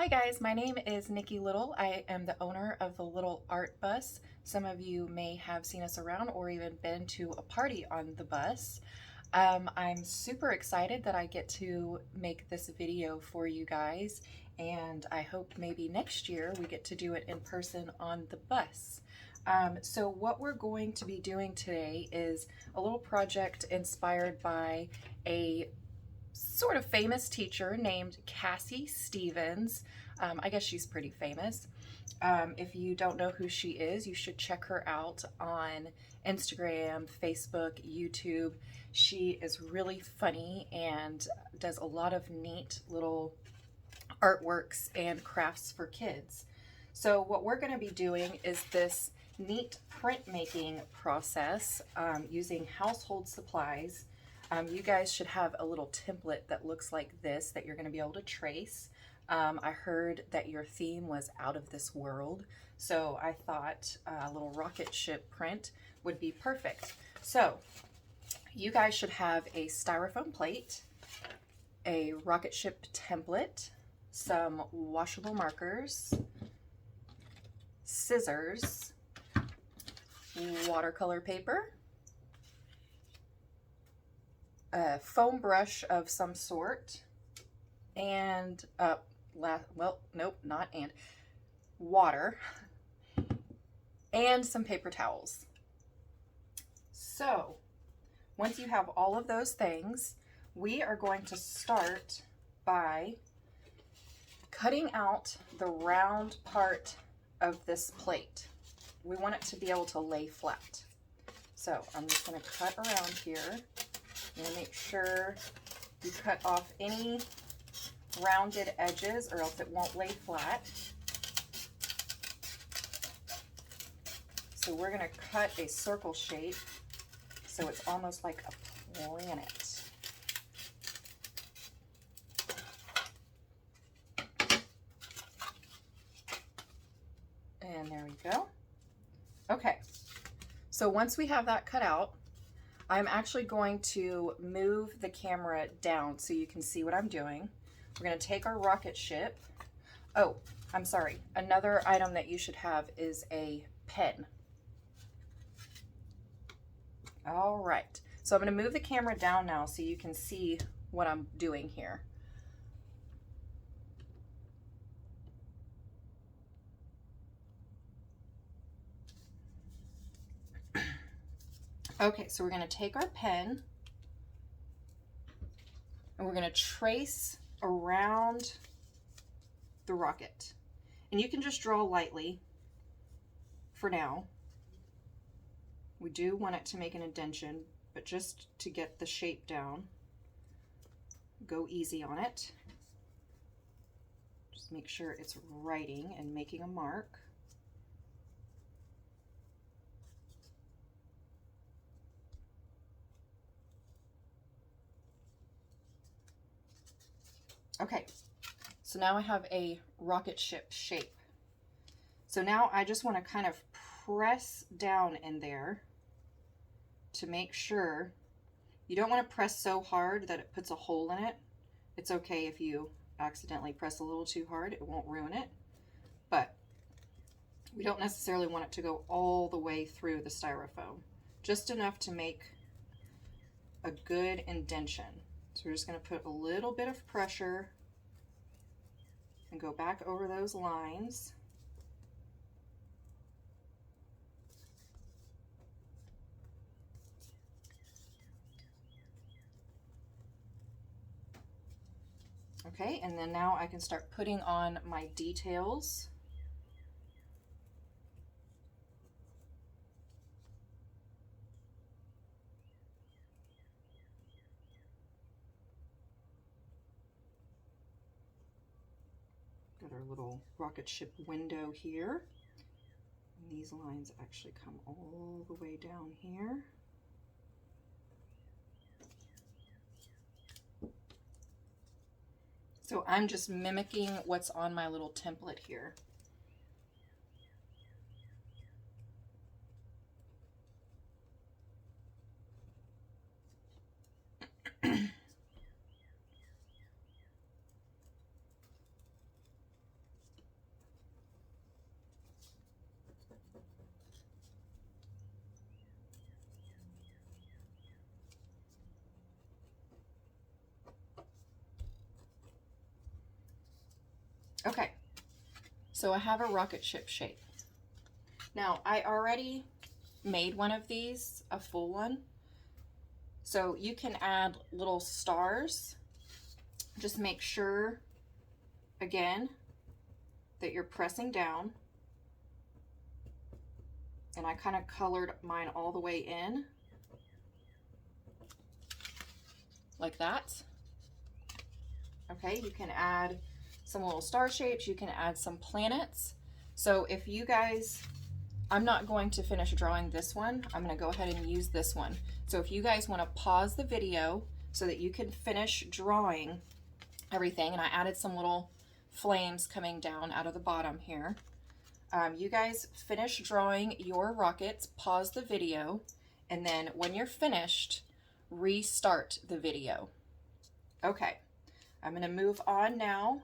Hi guys, my name is Nikki Little. I am the owner of the Little Art Bus. Some of you may have seen us around or even been to a party on the bus. I'm super excited that I get to make this video for you guys, and I hope maybe next year we get to do it in person on the bus. So what we're going to be doing today is a little project inspired by a sort of famous teacher named Cassie Stephens. I guess she's pretty famous. If you don't know who she is, you should check her out on Instagram, Facebook, YouTube. She is really funny and does a lot of neat little artworks and crafts for kids. So what we're going to be doing is this neat printmaking process using household supplies. You guys should have a little template that looks like this that you're going to be able to trace. I heard that your theme was out of this world, so I thought a little rocket ship print would be perfect. So you guys should have a styrofoam plate, a rocket ship template, some washable markers, scissors, watercolor paper, a foam brush of some sort, and water, and some paper towels. So once you have all of those things, we are going to start by cutting out the round part of this plate. We want it to be able to lay flat. So I'm just going to cut around here. I'm going to make sure you cut off any rounded edges or else it won't lay flat. So we're going to cut a circle shape so it's almost like a planet. And there we go. Okay, so once we have that cut out, I'm actually going to move the camera down so you can see what I'm doing. We're going to take our rocket ship. Oh, I'm sorry. Another item that you should have is a pen. All right. So I'm going to move the camera down now so you can see what I'm doing here. Okay, so we're going to take our pen and we're going to trace around the rocket. And you can just draw lightly for now. We do want it to make an indentation, but just to get the shape down, go easy on it. Just make sure it's writing and making a mark. Okay, so now I have a rocket ship shape. So now I just want to kind of press down in there to make sure. You don't want to press so hard that it puts a hole in it. It's okay if you accidentally press a little too hard, it won't ruin it. But we don't necessarily want it to go all the way through the styrofoam, just enough to make a good indentation. So we're just going to put a little bit of pressure and go back over those lines. Okay, and then now I can start putting on my details. Got our little rocket ship window here. And these lines actually come all the way down here. So I'm just mimicking what's on my little template here. Okay, so I have a rocket ship shape. Now, I already made one of these, a full one. So you can add little stars. Just make sure, again, that you're pressing down. And I kind of colored mine all the way in, like that. Okay, you can add some little star shapes. You can add some planets. So if you guys, I'm not going to finish drawing this one. I'm going to go ahead and use this one. So if you guys want to pause the video so that you can finish drawing everything, and I added some little flames coming down out of the bottom here. You guys finish drawing your rockets, pause the video, and then when you're finished, restart the video. Okay, I'm going to move on now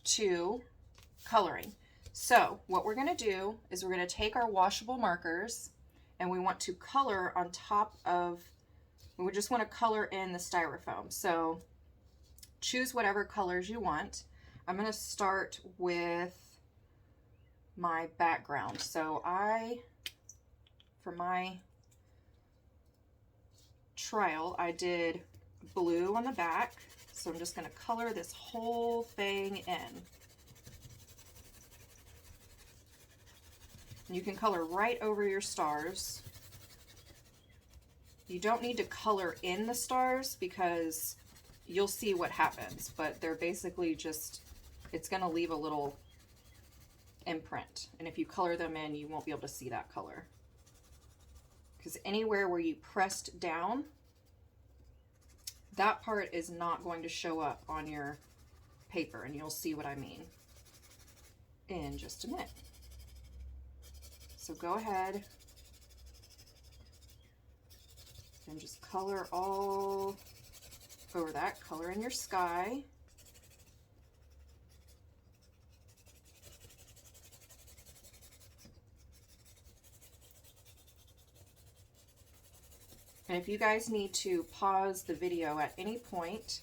to coloring. So what we're going to do is we're going to take our washable markers and we want to color on top of, we just want to color in the styrofoam. So choose whatever colors you want. I'm going to start with my background. So for my trial, I did blue on the back. So I'm just going to color this whole thing in. You can color right over your stars. You don't need to color in the stars because you'll see what happens, but they're basically just, it's going to leave a little imprint. And if you color them in, you won't be able to see that color. Because anywhere where you pressed down, that part is not going to show up on your paper, and you'll see what I mean in just a minute. So go ahead and just color all over that. Color in your sky. And if you guys need to pause the video at any point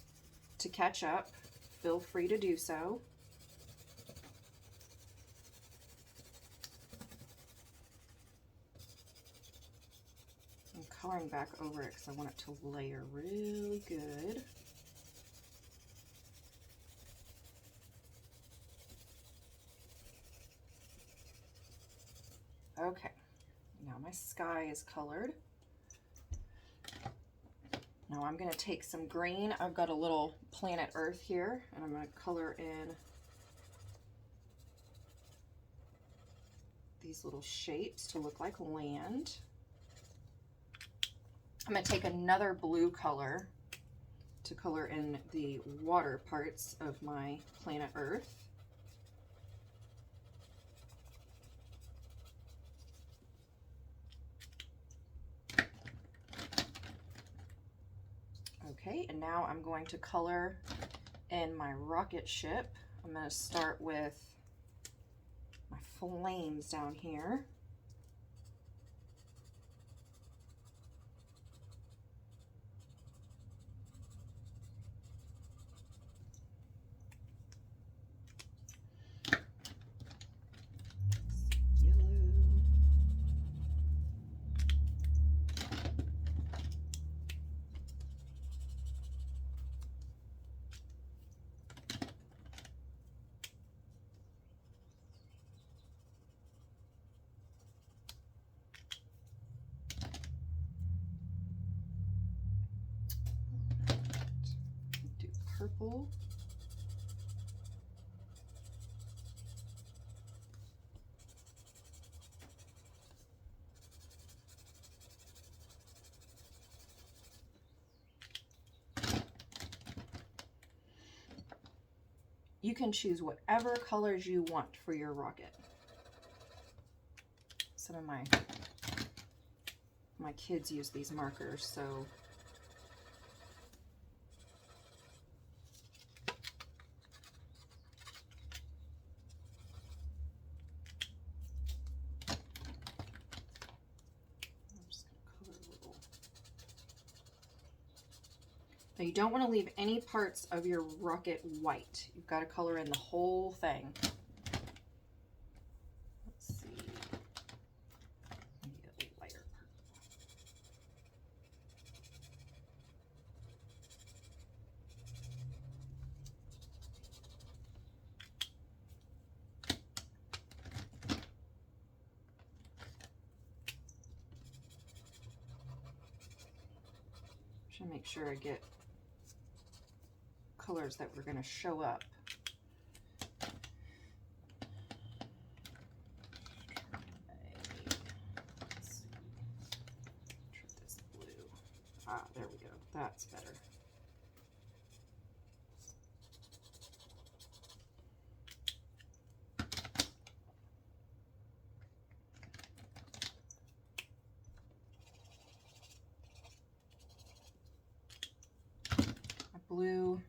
to catch up, feel free to do so. I'm coloring back over it because I want it to layer really good. Okay, now my sky is colored. Now I'm going to take some green. I've got a little planet Earth here, and I'm going to color in these little shapes to look like land. I'm going to take another blue color to color in the water parts of my planet Earth. Okay, and now I'm going to color in my rocket ship. I'm going to start with my flames down here. Do purple. You can choose whatever colors you want for your rocket. Some of my kids use these markers, so Now you don't want to leave any parts of your rocket white. You've got to color in the whole thing. Let's see. Maybe a little lighter purple. Make sure I get colors that were going to show up. Let's see. Try this blue. Ah, there we go. That's better. Blue.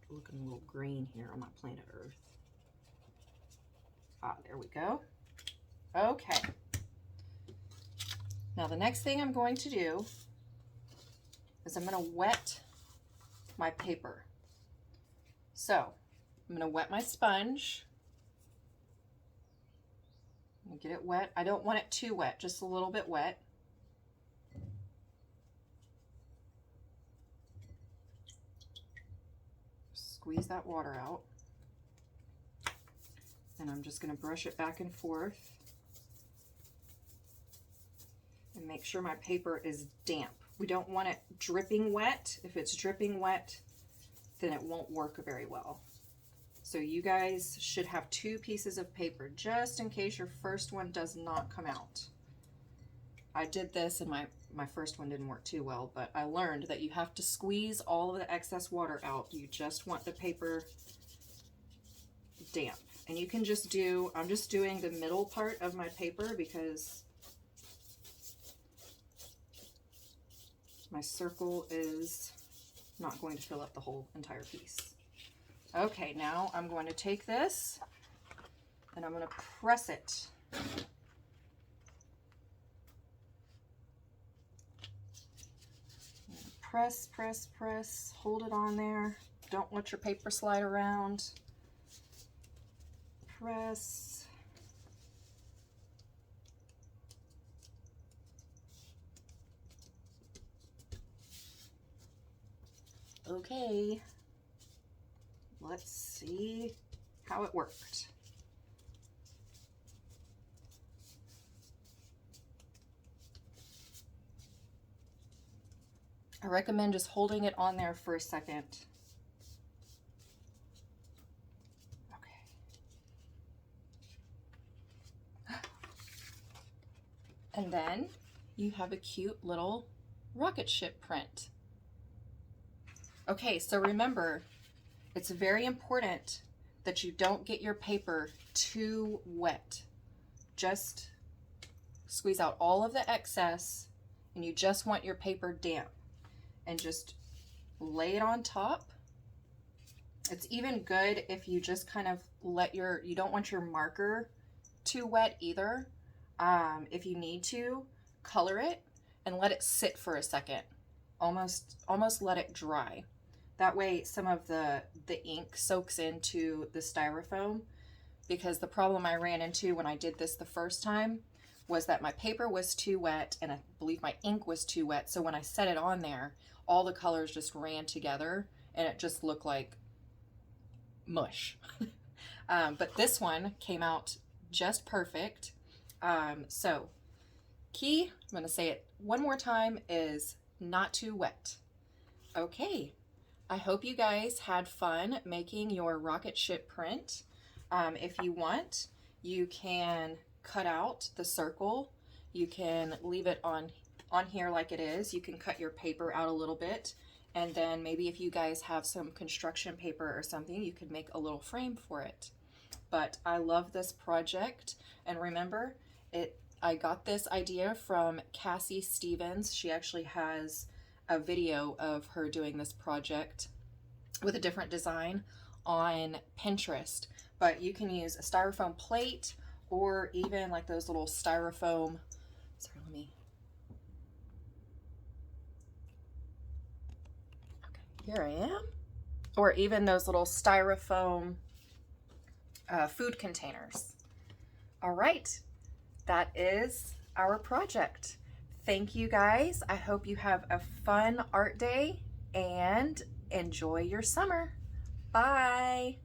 Looking a little green here on my planet Earth. Ah, there we go. Okay. Now the next thing I'm going to do is I'm going to wet my paper. So I'm going to wet my sponge. I'm going to get it wet. I don't want it too wet, just a little bit wet. Squeeze that water out. And I'm just going to brush it back and forth and make sure my paper is damp. We don't want it dripping wet. If it's dripping wet, then it won't work very well. So you guys should have 2 pieces of paper just in case your first one does not come out. I did this and my first one didn't work too well, but I learned that you have to squeeze all of the excess water out. You just want the paper damp. And you can just do, I'm just doing the middle part of my paper because my circle is not going to fill up the whole entire piece. Okay, now I'm going to take this and I'm going to press it. Press, press, press, hold it on there. Don't let your paper slide around. Press. Okay, let's see how it worked. I recommend just holding it on there for a second. Okay. And then you have a cute little rocket ship print. Okay, so remember, it's very important that you don't get your paper too wet. Just squeeze out all of the excess and you just want your paper damp. And just lay it on top. It's even good if you just kind of let you don't want your marker too wet either. If you need to, color it and let it sit for a second. Almost let it dry. That way some of the ink soaks into the styrofoam, because the problem I ran into when I did this the first time was that my paper was too wet and I believe my ink was too wet. So when I set it on there, all the colors just ran together and it just looked like mush. But this one came out just perfect. So key, I'm going to say it one more time, is not too wet. Okay, I hope you guys had fun making your rocket ship print. If you want, you can cut out the circle. You can leave it on here like it is. You can cut your paper out a little bit, and then maybe if you guys have some construction paper or something, you could make a little frame for it. But I love this project, and remember, I got this idea from Cassie Stephens. She actually has a video of her doing this project with a different design on Pinterest. But you can use a styrofoam plate or even like those little styrofoam, sorry, let me Here I am. Or even those little styrofoam food containers. All right, that is our project. Thank you guys. I hope you have a fun art day and enjoy your summer. Bye.